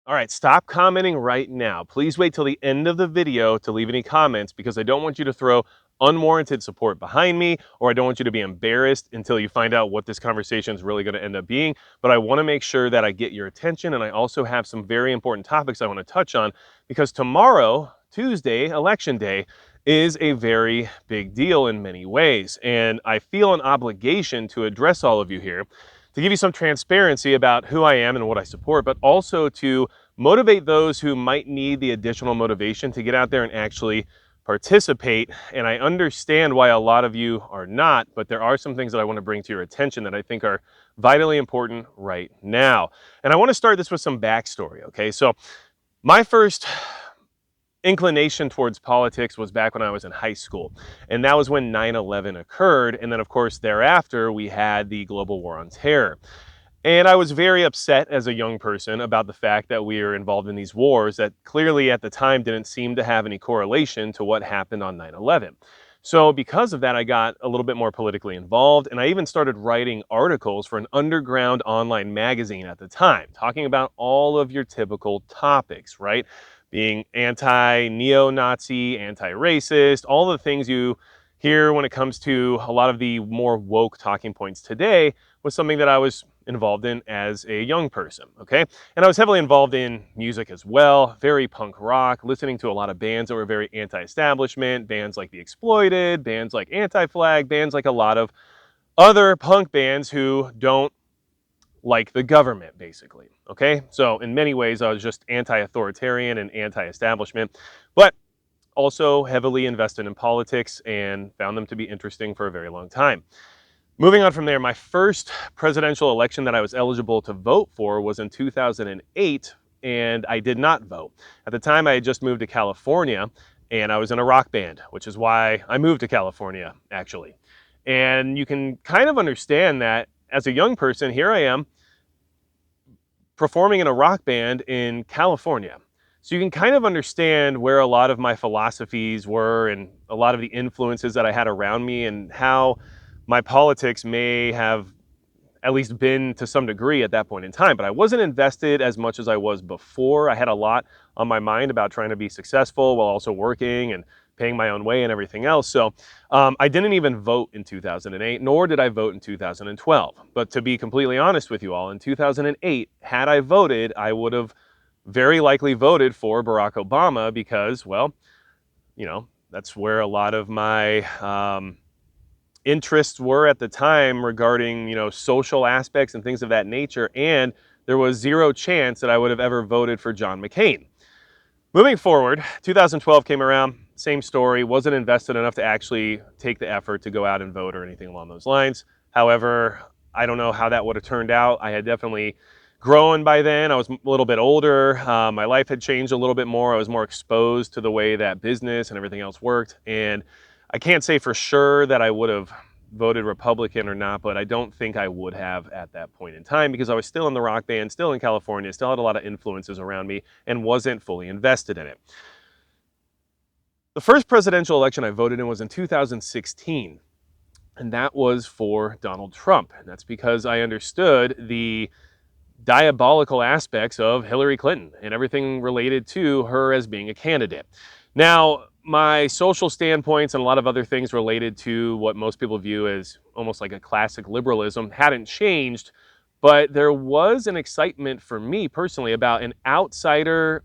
All right, stop commenting right now. Please wait till the end of the video to leave any comments because I don't want you to throw unwarranted support behind me, or I don't want you to be embarrassed until you find out what this conversation is really going to end up being. But I want to make sure that I get your attention, and I also have some very important topics I want to touch on because tomorrow, Tuesday, Election Day, is a very big deal in many ways. And I feel an obligation to address all of you here to give you some transparency about who I am and what I support, but also to motivate those who might need the additional motivation to get out there and actually participate. And I understand why a lot of you are not, but there are some things that I want to bring to your attention that I think are vitally important right now. And I want to start this with some backstory, okay? So my first inclination towards politics was back when I was in high school. And that was when 9/11 occurred. And then, of course, thereafter, we had the global war on terror. And I was very upset as a young person about the fact that we were involved in these wars that clearly at the time didn't seem to have any correlation to what happened on 9/11. So because of that, I got a little bit more politically involved, and I even started writing articles for an underground online magazine at the time, talking about all of your typical topics, right? Being anti-neo-Nazi, anti-racist, all the things you hear when it comes to a lot of the more woke talking points today was something that I was involved in as a young person, okay? And I was heavily involved in music as well, very punk rock, listening to a lot of bands that were very anti-establishment, bands like The Exploited, bands like Anti-Flag, bands like a lot of other punk bands who don't like the government, basically, okay? So in many ways, I was just anti-authoritarian and anti-establishment, but also heavily invested in politics and found them to be interesting for a very long time. Moving on from there, my first presidential election that I was eligible to vote for was in 2008, and I did not vote. At the time, I had just moved to California, and I was in a rock band, which is why I moved to California, actually. And you can kind of understand that as a young person, here I am performing in a rock band in California. So you can kind of understand where a lot of my philosophies were and a lot of the influences that I had around me and how my politics may have at least been to some degree at that point in time. But I wasn't invested as much as I was before. I had a lot on my mind about trying to be successful while also working and paying my own way and everything else. So I didn't even vote in 2008, nor did I vote in 2012. But to be completely honest with you all, in 2008, had I voted, I would have very likely voted for Barack Obama because, well, that's where a lot of my interests were at the time regarding, social aspects and things of that nature. And there was zero chance that I would have ever voted for John McCain. Moving forward, 2012 came around, same story, wasn't invested enough to actually take the effort to go out and vote or anything along those lines. However, I don't know how that would have turned out. I had definitely grown by then. I was a little bit older. My life had changed a little bit more. I was more exposed to the way that business and everything else worked. And I can't say for sure that I would have voted Republican or not, but I don't think I would have at that point in time because I was still in the rock band, still in California, still had a lot of influences around me and wasn't fully invested in it. The first presidential election I voted in was in 2016, and that was for Donald Trump. And that's because I understood the diabolical aspects of Hillary Clinton and everything related to her as being a candidate. Now, my social standpoints and a lot of other things related to what most people view as almost like a classic liberalism hadn't changed, but there was an excitement for me personally about an outsider,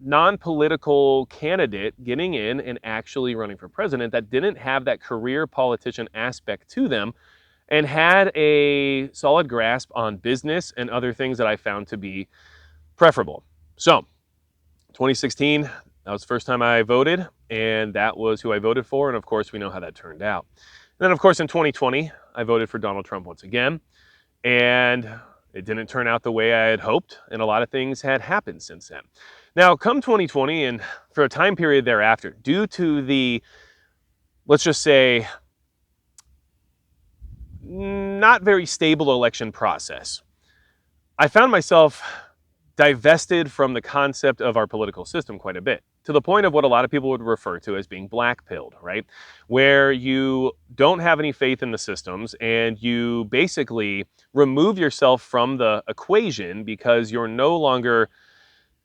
non-political candidate getting in and actually running for president that didn't have that career politician aspect to them and had a solid grasp on business and other things that I found to be preferable. So, 2016, that was the first time I voted, and that was who I voted for, and of course, we know how that turned out. And then, of course, in 2020, I voted for Donald Trump once again, and it didn't turn out the way I had hoped, and a lot of things had happened since then. Now, come 2020, and for a time period thereafter, due to the, let's just say, not very stable election process, I found myself divested from the concept of our political system quite a bit, to the point of what a lot of people would refer to as being blackpilled, right? Where you don't have any faith in the systems and you basically remove yourself from the equation because you're no longer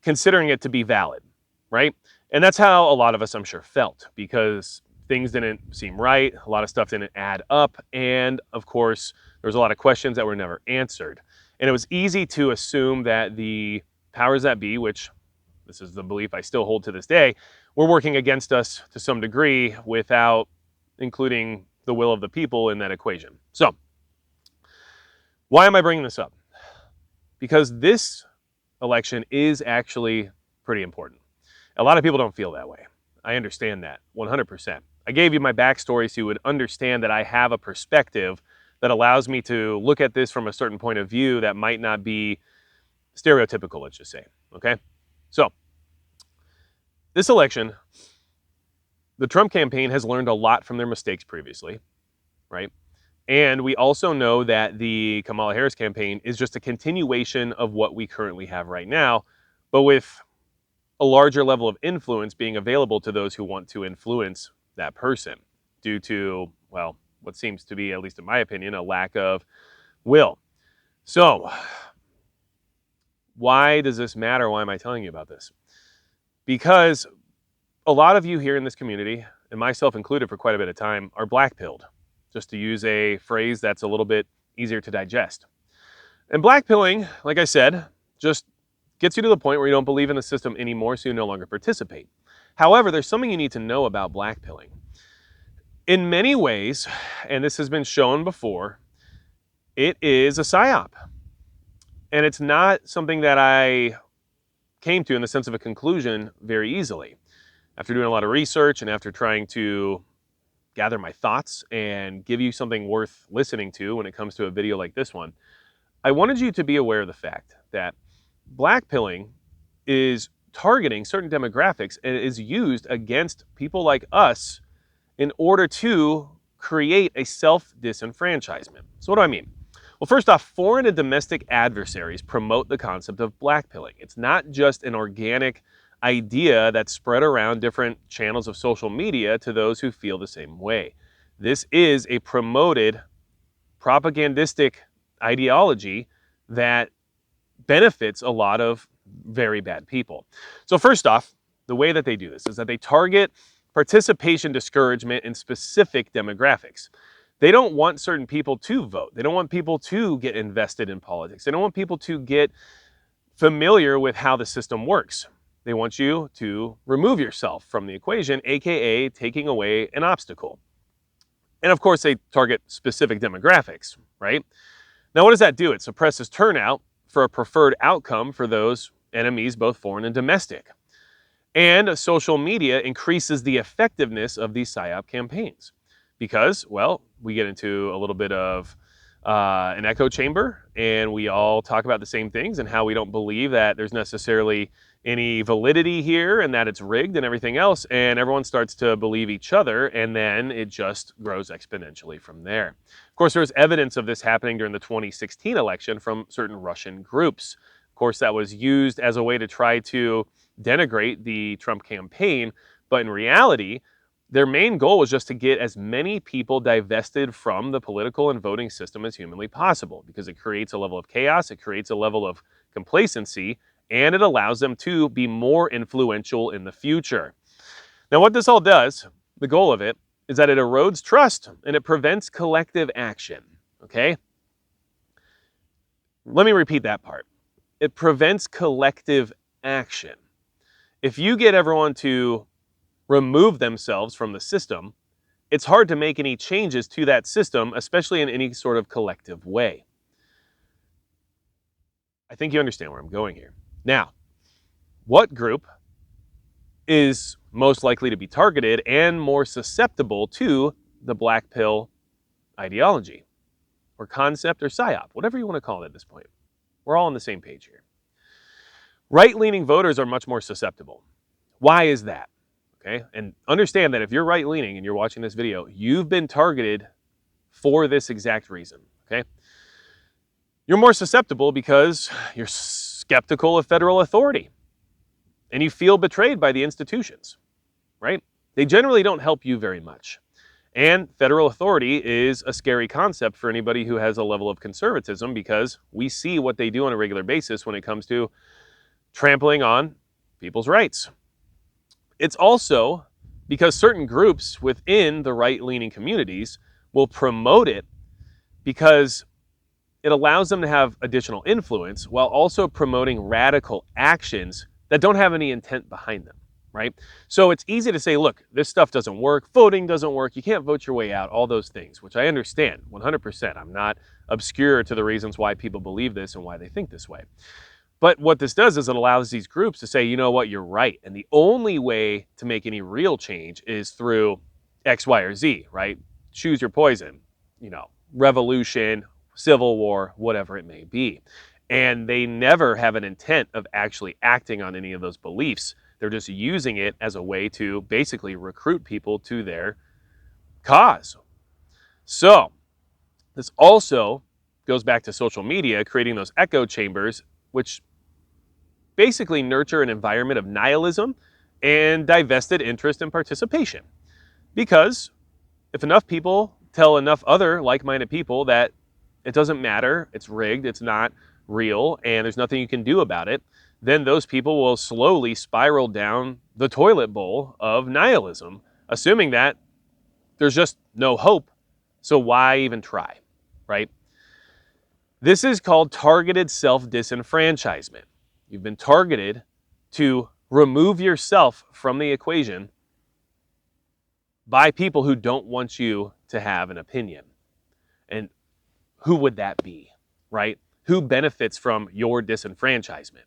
considering it to be valid, right? And that's how a lot of us, I'm sure, felt, because things didn't seem right, a lot of stuff didn't add up, and of course, there was a lot of questions that were never answered. And it was easy to assume that the powers that be, which this is the belief I still hold to this day, were working against us to some degree without including the will of the people in that equation. So, why am I bringing this up? Because this election is actually pretty important. A lot of people don't feel that way. I understand that 100%. I gave you my backstory so you would understand that I have a perspective that allows me to look at this from a certain point of view that might not be stereotypical, let's just say, okay? So, this election, the Trump campaign has learned a lot from their mistakes previously, right? And we also know that the Kamala Harris campaign is just a continuation of what we currently have right now, but with a larger level of influence being available to those who want to influence that person due to, well, what seems to be, at least in my opinion, a lack of will. So, why does this matter? Why am I telling you about this? Because a lot of you here in this community, and myself included for quite a bit of time, are blackpilled, just to use a phrase that's a little bit easier to digest. And blackpilling, like I said, just gets you to the point where you don't believe in the system anymore, so you no longer participate. However, there's something you need to know about blackpilling. In many ways, and this has been shown before, it is a psyop. And it's not something that I came to in the sense of a conclusion very easily. After doing a lot of research and after trying to gather my thoughts and give you something worth listening to when it comes to a video like this one, I wanted you to be aware of the fact that blackpilling is targeting certain demographics and is used against people like us in order to create a self-disenfranchisement. So what do I mean? Well, first off, foreign and domestic adversaries promote the concept of blackpilling. It's not just an organic idea that's spread around different channels of social media to those who feel the same way. This is a promoted propagandistic ideology that benefits a lot of very bad people. So first off, the way that they do this is that they target participation discouragement in specific demographics. They don't want certain people to vote. They don't want people to get invested in politics. They don't want people to get familiar with how the system works. They want you to remove yourself from the equation, aka taking away an obstacle. And of course, they target specific demographics, right? Now, what does that do? It suppresses turnout for a preferred outcome for those enemies, both foreign and domestic. And social media increases the effectiveness of these PSYOP campaigns because, well, we get into a little bit of an echo chamber and we all talk about the same things and how we don't believe that there's necessarily any validity here and that it's rigged and everything else, and everyone starts to believe each other, and then it just grows exponentially from there. Of course, there was evidence of this happening during the 2016 election from certain Russian groups. Of course, that was used as a way to try to denigrate the Trump campaign, but in reality, their main goal was just to get as many people divested from the political and voting system as humanly possible, because it creates a level of chaos, it creates a level of complacency, and it allows them to be more influential in the future. Now, what this all does, the goal of it, is that it erodes trust and it prevents collective action, okay? Let me repeat that part. It prevents collective action. If you get everyone to remove themselves from the system, it's hard to make any changes to that system, especially in any sort of collective way. I think you understand where I'm going here. Now, what group is most likely to be targeted and more susceptible to the black pill ideology or concept or psyop, whatever you want to call it at this point? We're all on the same page here. Right-leaning voters are much more susceptible. Why is that? Okay, and understand that if you're right-leaning and you're watching this video, you've been targeted for this exact reason, okay? You're more susceptible because you're skeptical of federal authority and you feel betrayed by the institutions, right? They generally don't help you very much. And federal authority is a scary concept for anybody who has a level of conservatism because we see what they do on a regular basis when it comes to trampling on people's rights. It's also because certain groups within the right-leaning communities will promote it because it allows them to have additional influence while also promoting radical actions that don't have any intent behind them, right? So it's easy to say, look, this stuff doesn't work, voting doesn't work, you can't vote your way out, all those things, which I understand 100%. I'm not obscure to the reasons why people believe this and why they think this way. But what this does is it allows these groups to say, you know what, you're right. And the only way to make any real change is through X, Y, or Z, right? Choose your poison, revolution, civil war, whatever it may be. And they never have an intent of actually acting on any of those beliefs. They're just using it as a way to basically recruit people to their cause. So this also goes back to social media, creating those echo chambers, which basically nurture an environment of nihilism and divested interest and participation. Because if enough people tell enough other like-minded people that it doesn't matter, it's rigged, it's not real, and there's nothing you can do about it, then those people will slowly spiral down the toilet bowl of nihilism, assuming that there's just no hope, so why even try, right? This is called targeted self-disenfranchisement. You've been targeted to remove yourself from the equation by people who don't want you to have an opinion. And who would that be, right? Who benefits from your disenfranchisement?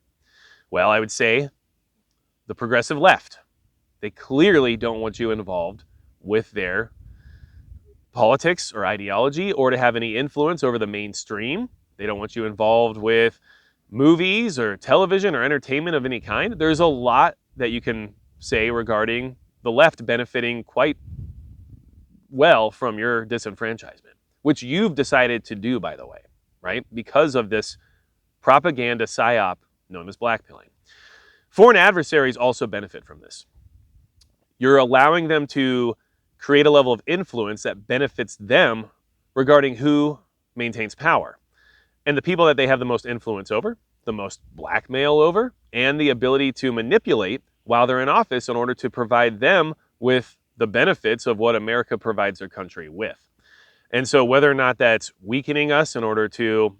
Well, I would say the progressive left. They clearly don't want you involved with their politics or ideology or to have any influence over the mainstream. They don't want you involved with movies or television or entertainment of any kind. There's a lot that you can say regarding the left benefiting quite well from your disenfranchisement, which you've decided to do, by the way, right? Because of this propaganda psyop known as blackpilling. Foreign adversaries also benefit from this. You're allowing them to create a level of influence that benefits them regarding who maintains power. And the people that they have the most influence over, the most blackmail over, and the ability to manipulate while they're in office in order to provide them with the benefits of what America provides their country with. And so whether or not that's weakening us in order to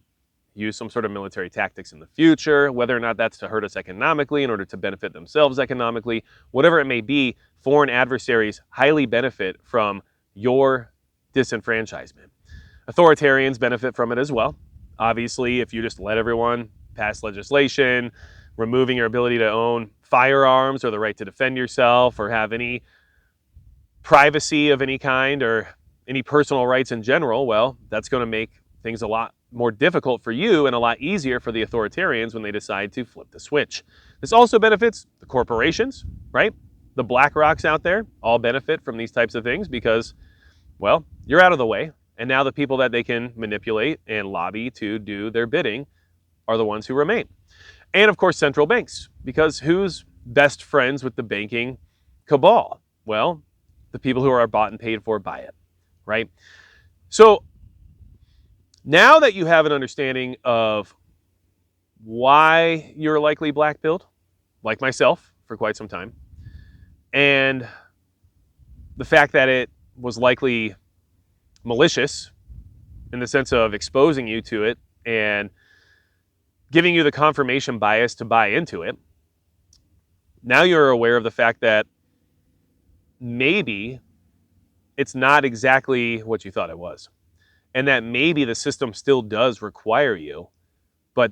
use some sort of military tactics in the future, whether or not that's to hurt us economically in order to benefit themselves economically, whatever it may be, foreign adversaries highly benefit from your disenfranchisement. Authoritarians benefit from it as well. Obviously, if you just let everyone pass legislation, removing your ability to own firearms or the right to defend yourself or have any privacy of any kind or any personal rights in general, well, that's going to make things a lot more difficult for you and a lot easier for the authoritarians when they decide to flip the switch. This also benefits the corporations, right? The BlackRocks out there all benefit from these types of things because, well, you're out of the way. And now the people that they can manipulate and lobby to do their bidding are the ones who remain. And of course, central banks, because who's best friends with the banking cabal? Well, the people who are bought and paid for by it, right? So now that you have an understanding of why you're likely blackpilled, like myself, for quite some time, and the fact that it was likely malicious in the sense of exposing you to it and giving you the confirmation bias to buy into it, now you're aware of the fact that maybe it's not exactly what you thought it was. And that maybe the system still does require you, but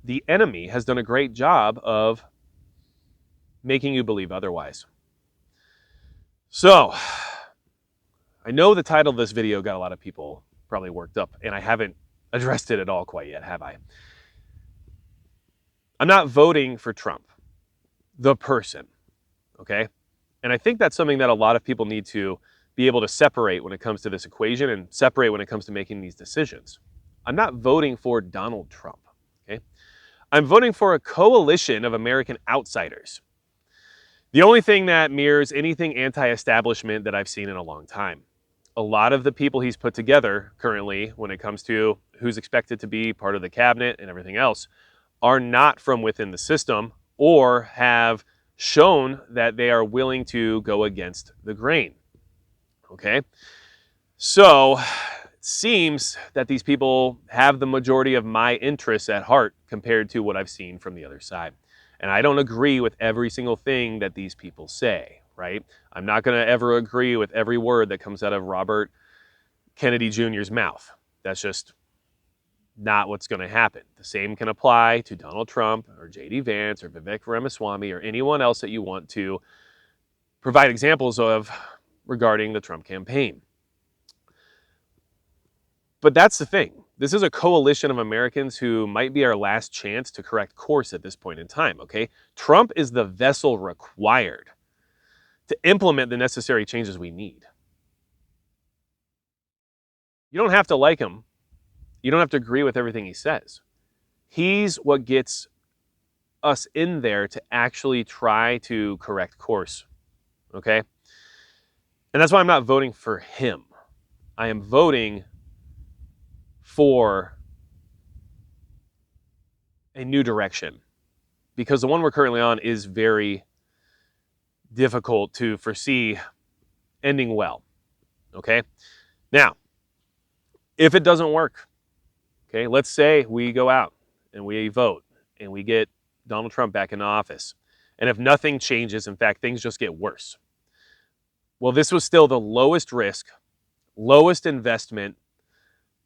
the enemy has done a great job of making you believe otherwise. So, I know the title of this video got a lot of people probably worked up, and I haven't addressed it at all quite yet, have I? I'm not voting for Trump, the person, okay? And I think that's something that a lot of people need to be able to separate when it comes to this equation and separate when it comes to making these decisions. I'm not voting for Donald Trump, okay? I'm voting for a coalition of American outsiders. The only thing that mirrors anything anti-establishment that I've seen in a long time. A lot of the people he's put together currently when it comes to who's expected to be part of the cabinet and everything else are not from within the system or have shown that they are willing to go against the grain. Okay? So it seems that these people have the majority of my interests at heart compared to what I've seen from the other side. And I don't agree with every single thing that these people say, right? I'm not going to ever agree with every word that comes out of Robert Kennedy Jr.'s mouth. That's just not what's going to happen. The same can apply to Donald Trump or J.D. Vance or Vivek Ramaswamy or anyone else that you want to provide examples of regarding the Trump campaign. But that's the thing. This is a coalition of Americans who might be our last chance to correct course at this point in time, okay? Trump is the vessel required to implement the necessary changes we need. You don't have to like him. You don't have to agree with everything he says. He's what gets us in there to actually try to correct course, okay? And that's why I'm not voting for him. I am voting for a new direction because the one we're currently on is very difficult to foresee ending well, okay? Now, if it doesn't work, okay, let's say we go out and we vote and we get Donald Trump back in office. And if nothing changes, in fact, things just get worse. Well, this was still the lowest risk, lowest investment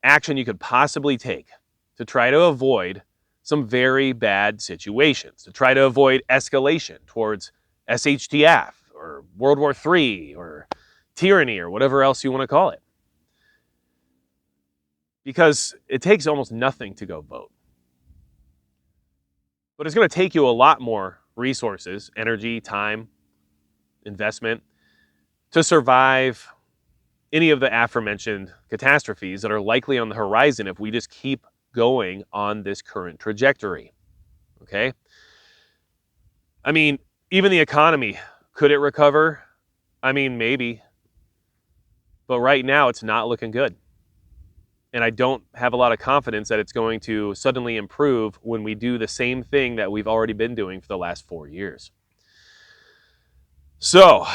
action you could possibly take to try to avoid some very bad situations, to try to avoid escalation towards SHTF or World War III or tyranny or whatever else you want to call it. Because it takes almost nothing to go vote. But it's going to take you a lot more resources, energy, time, investment to survive any of the aforementioned catastrophes that are likely on the horizon if we just keep going on this current trajectory. Okay? I mean, even the economy, could it recover? I mean, maybe. But right now, it's not looking good. And I don't have a lot of confidence that it's going to suddenly improve when we do the same thing that we've already been doing for the last 4 years. So,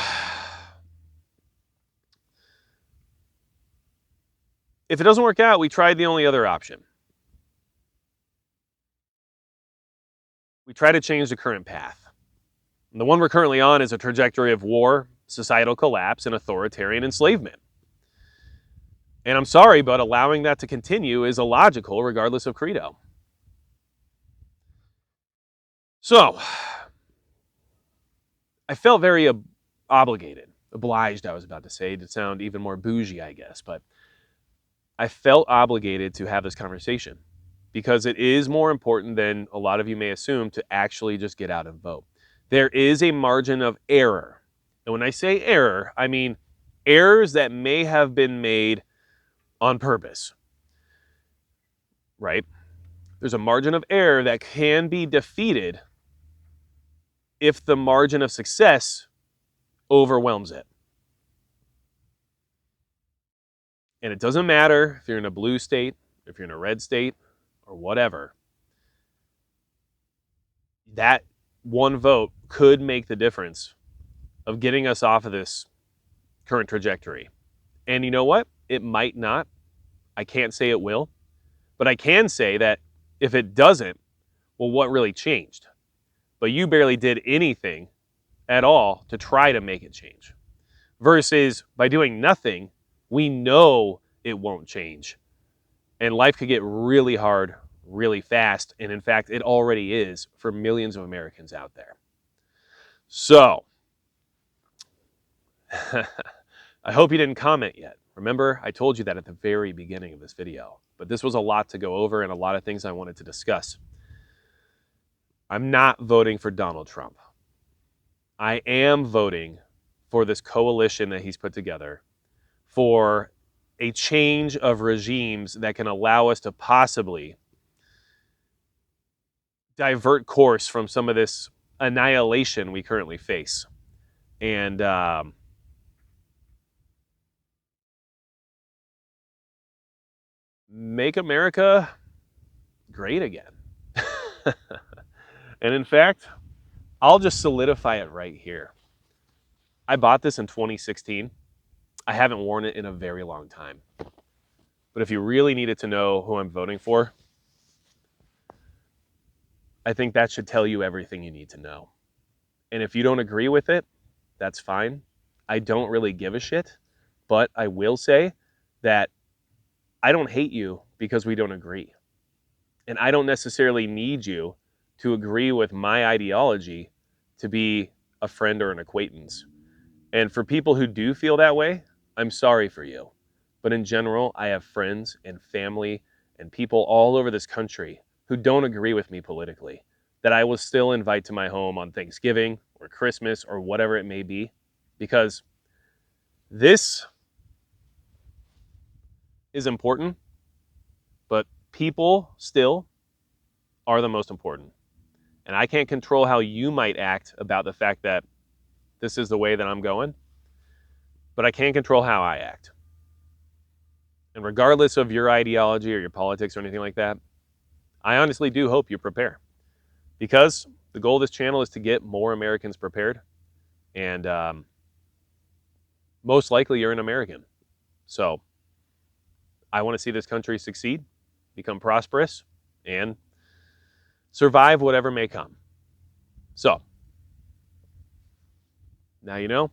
if it doesn't work out, we tried the only other option. We try to change the current path. And the one we're currently on is a trajectory of war, societal collapse, and authoritarian enslavement. And I'm sorry, but allowing that to continue is illogical regardless of credo. So, I felt very obliged, I was about to say, to sound even more bougie, I guess, but I felt obligated to have this conversation because it is more important than a lot of you may assume to actually just get out and vote. There is a margin of error. And when I say error, I mean errors that may have been made on purpose, right? There's a margin of error that can be defeated if the margin of success overwhelms it. And it doesn't matter if you're in a blue state, if you're in a red state, or whatever. That one vote could make the difference of getting us off of this current trajectory. And you know what? It might not. I can't say it will. But I can say that if it doesn't, well, what really changed? But you barely did anything at all to try to make it change. Versus by doing nothing, we know it won't change. And life could get really hard, really fast. And in fact, it already is for millions of Americans out there. So, I hope you didn't comment yet. Remember, I told you that at the very beginning of this video. But this was a lot to go over and a lot of things I wanted to discuss. I'm not voting for Donald Trump. I am voting for this coalition that he's put together for a change of regimes that can allow us to possibly divert course from some of this annihilation we currently face. And make America great again. And in fact, I'll just solidify it right here. I bought this in 2016. I haven't worn it in a very long time. But if you really needed to know who I'm voting for, I think that should tell you everything you need to know. And if you don't agree with it, that's fine. I don't really give a shit. But I will say that I don't hate you because we don't agree. And I don't necessarily need you to agree with my ideology to be a friend or an acquaintance. And for people who do feel that way, I'm sorry for you. But in general, I have friends and family and people all over this country who don't agree with me politically that I will still invite to my home on Thanksgiving or Christmas or whatever it may be, because this is important, but people still are the most important. And I can't control how you might act about the fact that this is the way that I'm going, but I can control how I act. And regardless of your ideology or your politics or anything like that, I honestly do hope you prepare, because the goal of this channel is to get more Americans prepared. And most likely you're an American. So I want to see this country succeed, become prosperous, and survive whatever may come. So now you know.